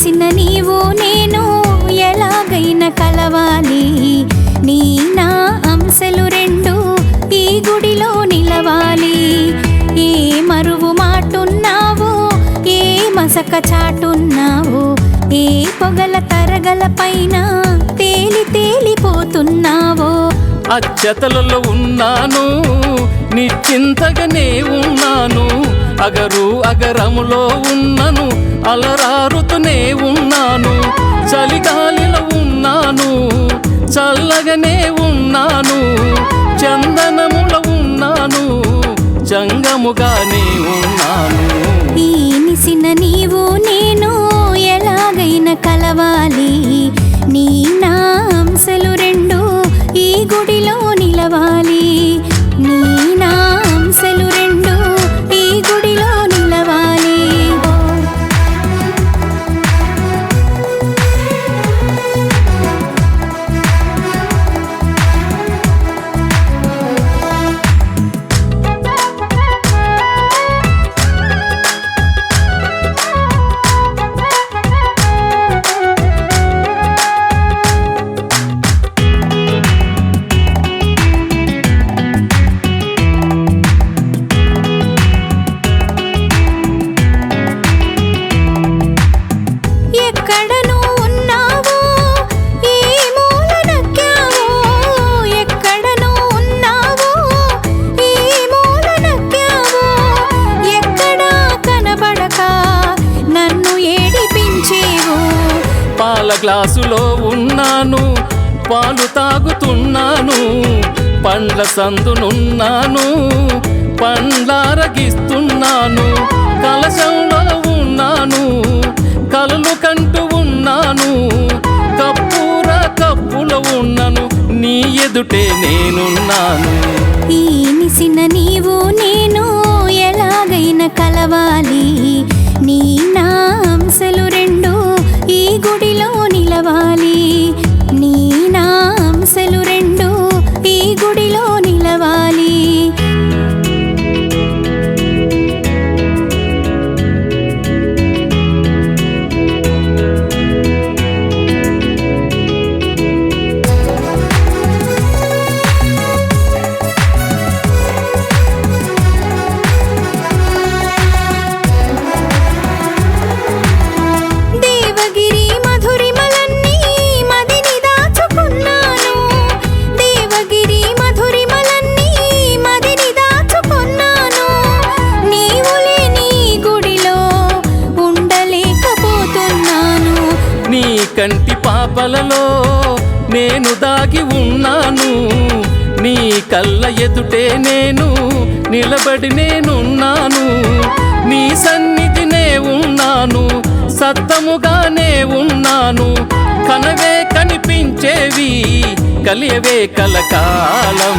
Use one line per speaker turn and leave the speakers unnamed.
నిలిసిన నీవు నేను ఎలాగైనా కలవాలి, నీ నా అంశలు రెండు ఈ గుడిలో నిలవాలి. ఏ మరువు మాటున్నావో, ఏ మసక చాటున్నావో, ఏ పొగల తరగల పైన తేలి తేలిపోతున్నావో.
అచ్చతలలో ఉన్నాను, నిశ్చింతగానే ఉన్నాను, అగరు అగరములో ఉన్నను, అలరారుతూనే ఉన్నాను. చలిగాలిలో ఉన్నాను, చల్లగానే ఉన్నాను, చందనములో ఉన్నాను, జంగముగానే ఉన్నాను.
ఈ నిసిన నీవు నేను ఎలాగైనా కలవాలి, నీ నా అంశలు రెండు ఈ గుడిలో నిలవాలి. నీ నా అంశలు రెండు ఈ గుడిలో నిలవాలి.
పాల గ్లాసులో ఉన్నాను, పాలు తాగుతున్నాను, పండ్ల సందునున్నాను, పండ్లారగిస్తున్నాను. కలశంలో ఉన్నాను, కలలు కంటూ ఉన్నాను, కప్పూర కప్పులో ఉన్నను, నీ ఎదుటే నేనున్నాను.
ఈ నిసిన నీవు నేను ఎలాగైనా కలవాలి, నీ నా అంశలు రెండు ఈ గుడిలో నిలవాలి. నీ నా అంశలు రెండు ఈ గుడిలో నిలవాలి.
కంటి పాపలలో నేను దాగి ఉన్నాను, నీ కళ్ళ ఎదుటే నేను నిలబడి నేనున్నాను. నీ సన్నిధినే ఉన్నాను, సత్తముగానే ఉన్నాను, కనవే కనిపించేవి కలియవే కలకాలం.